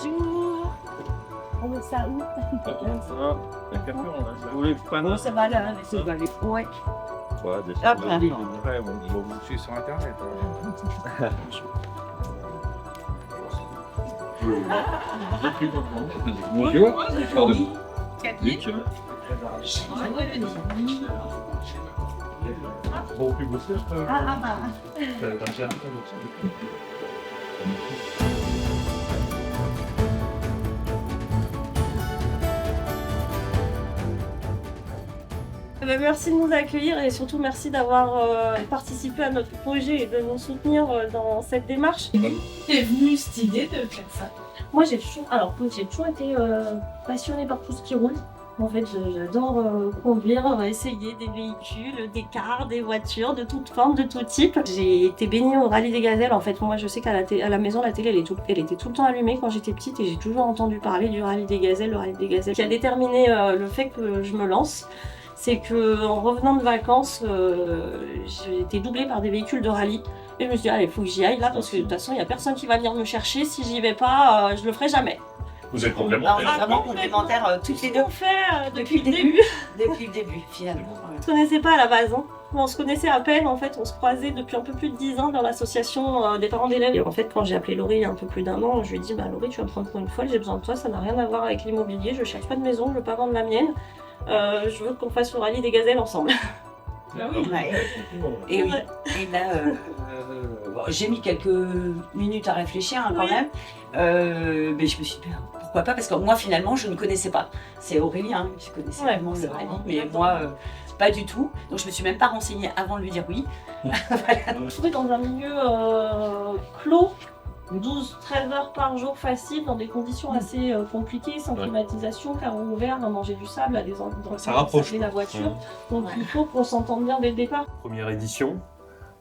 Bonjour. On met ça où? Ça va. Vous voulez pas Bon, ça va là, mais ça va aller. Ouais. Hop là. Après, on va vous suivre sur Internet. Bonjour. Oui. Catherine. Bon, plus bosser. Ah bah. Merci de nous accueillir et surtout merci d'avoir participé à notre projet et de nous soutenir dans cette démarche. T'es venue cette idée de faire ça? Moi j'ai toujours été passionnée par tout ce qui roule. En fait, j'adore conduire, essayer des véhicules, des cars, des voitures de toutes formes, de tout type. J'ai été baignée au rallye des gazelles. En fait, moi je sais qu'à la maison, la télé elle était tout le temps allumée quand j'étais petite et j'ai toujours entendu parler du rallye des gazelles, le rallye des gazelles. Ce qui a déterminé le fait que je me lance, c'est qu'en revenant de vacances, j'ai été doublée par des véhicules de rallye. Et je me suis dit, allez, il faut que j'y aille là, parce que de toute façon, il n'y a personne qui va venir me chercher. Si j'y vais pas, je le ferai jamais. Vous êtes Alors, on complémentaires. est vraiment complémentaires toutes les deux. On fait depuis le début. début. Depuis le début, finalement. On se connaissait pas à la base. Hein. On se connaissait à peine. En fait, on se croisait depuis un peu plus de 10 ans dans l'association des parents d'élèves. Et en fait, quand j'ai appelé Laurie il y a un peu plus d'un an, je lui ai dit, Laurie, tu vas me prendre pour une folle, j'ai besoin de toi, ça n'a rien à voir avec l'immobilier, je cherche pas de maison, je veux pas vendre la mienne. Je veux qu'on fasse le rallye des gazelles ensemble. Ouais. Et oui. Et là, j'ai mis quelques minutes à réfléchir quand même. Mais je me suis dit, pourquoi pas? Parce que moi, finalement, je ne connaissais pas. C'est Aurélien qui connaissait vraiment le rallye, mais moi, pas du tout. Donc, je me suis même pas renseignée avant de lui dire oui. Je trouvais dans un milieu clos, 12-13 heures par jour facile, dans des conditions assez compliquées, sans climatisation, carreaux ouverts, à manger du sable, à des endroits Ça rapproche, la voiture. Donc il faut qu'on s'entende bien dès le départ. Première édition.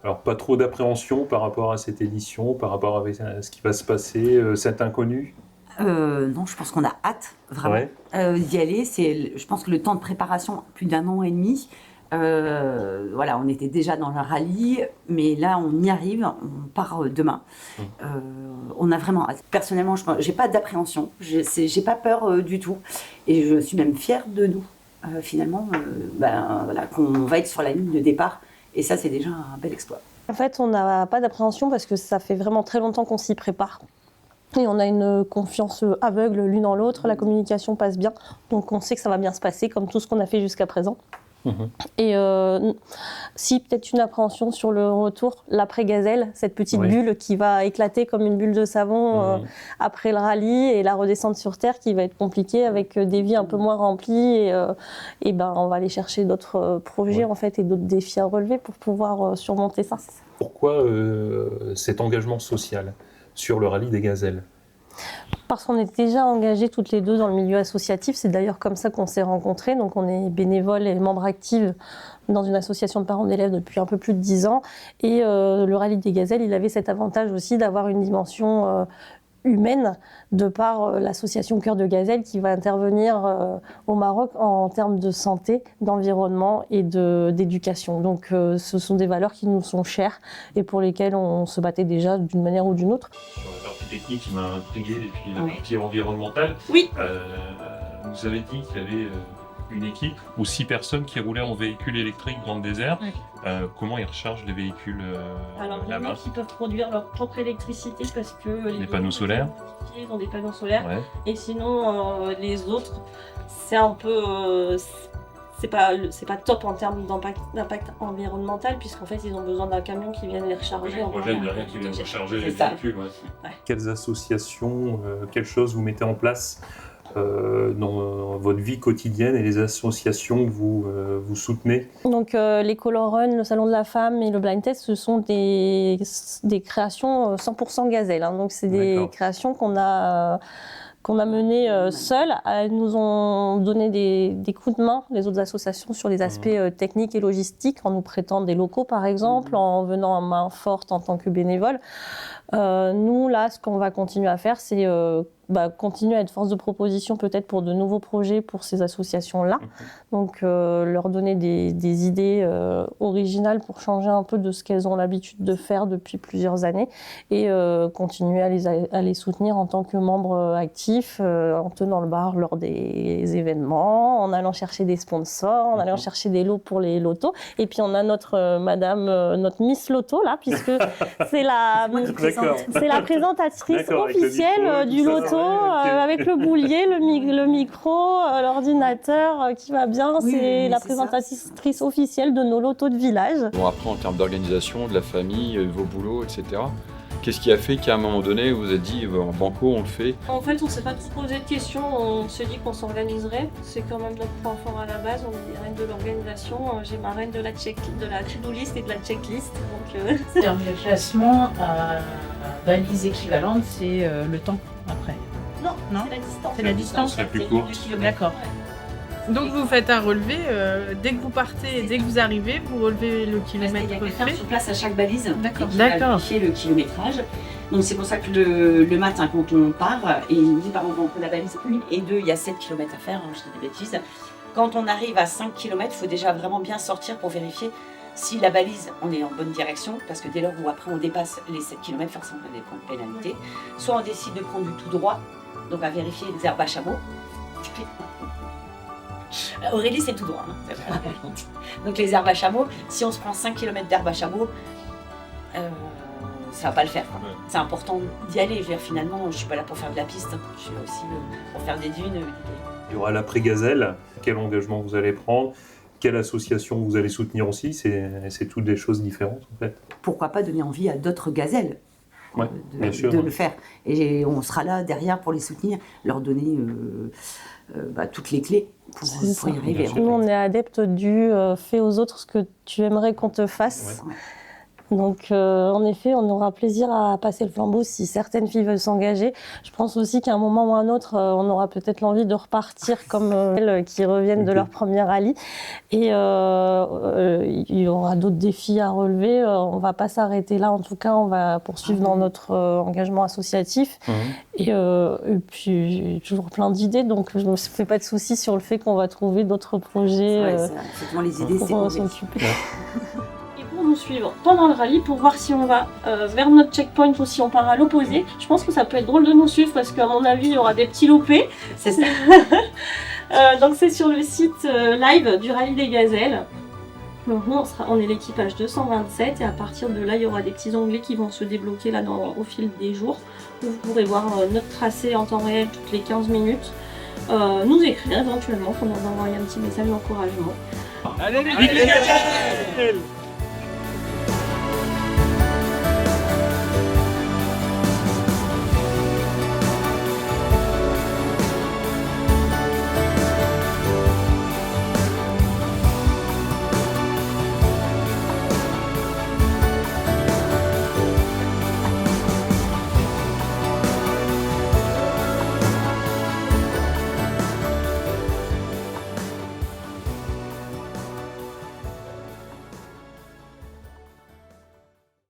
Alors pas trop d'appréhension par rapport à cette édition, par rapport à ce qui va se passer, cet inconnu. Non, je pense qu'on a hâte vraiment d'y aller. Je pense que le temps de préparation, plus d'1 an et demi. Voilà, on était déjà dans le rallye, mais là on y arrive, on part demain. On a vraiment hâte. Personnellement, j'ai pas d'appréhension, j'ai pas peur du tout, et je suis même fière de nous. Finalement, voilà, qu'on va être sur la ligne de départ, et ça c'est déjà un bel exploit. En fait, on n'a pas d'appréhension parce que ça fait vraiment très longtemps qu'on s'y prépare. Et on a une confiance aveugle l'une en l'autre, la communication passe bien, donc on sait que ça va bien se passer comme tout ce qu'on a fait jusqu'à présent. Et si peut-être une appréhension sur le retour, l'après-gazelle, cette petite bulle qui va éclater comme une bulle de savon après le rallye, et la redescente sur terre qui va être compliquée avec des vies un peu moins remplies, et on va aller chercher d'autres projets en fait et d'autres défis à relever pour pouvoir surmonter ça. Pourquoi cet engagement social sur le rallye des gazelles? Parce qu'on est déjà engagés toutes les deux dans le milieu associatif, c'est d'ailleurs comme ça qu'on s'est rencontrés, donc on est bénévoles et membres actifs dans une association de parents d'élèves depuis un peu plus de 10 ans, et le rallye des gazelles, il avait cet avantage aussi d'avoir une dimension humaine, de par l'association Cœur de Gazelle qui va intervenir au Maroc en termes de santé, d'environnement et d'éducation. Donc ce sont des valeurs qui nous sont chères et pour lesquelles on se battait déjà d'une manière ou d'une autre. Sur la partie technique qui m'a intrigué, et puis la partie environnementale, oui. Vous avez dit qu'il y avait une équipe ou 6 personnes qui roulaient en véhicule électrique dans le désert. Comment ils rechargent les véhicules Alors, il y en a qui peuvent produire leur propre électricité parce que les panneaux solaires. Ils ont des panneaux solaires. Et sinon, les autres, c'est un peu... c'est pas top en termes d'impact environnemental, puisqu'en fait, ils ont besoin d'un camion qui vienne les recharger. Le projet de rien qui vient recharger les véhicules. Quelles associations, quelles choses vous mettez en place dans votre vie quotidienne et les associations que vous soutenez? Donc les Color Run, le Salon de la Femme et le Blind Test, ce sont des créations 100% gazelles. Hein. Donc c'est des créations qu'on a menées seules. Elles nous ont donné des coups de main, les autres associations, sur les aspects techniques et logistiques, en nous prêtant des locaux par exemple, en venant en main forte en tant que bénévole. Nous, là, ce qu'on va continuer à faire, c'est continuer à être force de proposition peut-être pour de nouveaux projets pour ces associations-là. Donc leur donner des idées originales pour changer un peu de ce qu'elles ont l'habitude de faire depuis plusieurs années et continuer à les soutenir en tant que membres actifs, en tenant le bar lors des événements, en allant chercher des sponsors, en allant chercher des lots pour les lotos. Et puis on a notre notre Miss Loto là, puisque c'est la présentatrice officielle du loto. Avec le boulier, le micro, l'ordinateur qui va bien, c'est la présentatrice officielle de nos lotos de village. Bon, après, en termes d'organisation, de la famille, vos boulots, etc., qu'est-ce qui a fait qu'à un moment donné, vous vous êtes dit, en banco, on le fait? En fait, on ne s'est pas trop posé de questions, on s'est dit qu'on s'organiserait. C'est quand même notre point fort à la base, on est les reines de l'organisation. J'ai ma reine de la to-do list et de la checklist. Le classement à balise équivalente, c'est le temps après. Non, c'est la distance. C'est la distance la plus courte. D'accord. Donc vous faites un relevé, dès que vous partez, dès que vous arrivez, vous relevez le kilomètre Il y a quelqu'un fait. sur place à chaque balise D'accord. qui va vérifier le kilométrage. Donc c'est pour ça que le matin quand on part, et il nous dit par exemple entre la balise 1 et 2, il y a 7 km à faire, je dis des bêtises. Quand on arrive à 5 km, il faut déjà vraiment bien sortir pour vérifier si la balise, on est en bonne direction, parce que dès lors où après on dépasse les 7 km, forcément on a des points de pénalité. Soit on décide de prendre du tout droit, donc à vérifier les herbes à chameau. Aurélie, c'est tout droit. Hein. Donc les herbes à chameau, si on se prend 5 km d'herbes à chameau, ça va pas le faire. Quoi. C'est important d'y aller. Je veux dire, finalement, je suis pas là pour faire de la piste, je suis là aussi pour faire des dunes. Il y aura l'après-gazelle. Quel engagement vous allez prendre? Quelle association vous allez soutenir aussi? C'est toutes des choses différentes en fait. Pourquoi pas donner envie à d'autres gazelles de le faire. Et on sera là derrière pour les soutenir, leur donner toutes les clés pour y arriver. Nous, on est adeptes du fais aux autres ce que tu aimerais qu'on te fasse. Ouais. Donc, en effet, on aura plaisir à passer le flambeau si certaines filles veulent s'engager. Je pense aussi qu'à un moment ou un autre, on aura peut-être l'envie de repartir comme elles qui reviennent de leur première rallye. Et il y aura d'autres défis à relever. On ne va pas s'arrêter là. En tout cas, on va poursuivre dans notre engagement associatif. Et puis, j'ai toujours plein d'idées. Donc, je ne me fais pas de soucis sur le fait qu'on va trouver d'autres projets les idées, pour s'occuper. Nous suivre pendant le rallye pour voir si on va vers notre checkpoint ou si on part à l'opposé. Je pense que ça peut être drôle de nous suivre parce qu'à mon avis il y aura des petits loupés. C'est ça. Donc c'est sur le site live du rallye des gazelles. Donc nous on est l'équipage 227 et à partir de là il y aura des petits onglets qui vont se débloquer là au fil des jours où vous pourrez voir notre tracé en temps réel toutes les 15 minutes. Nous écrire éventuellement pour nous envoyer un petit message d'encouragement. Allez les gazelles!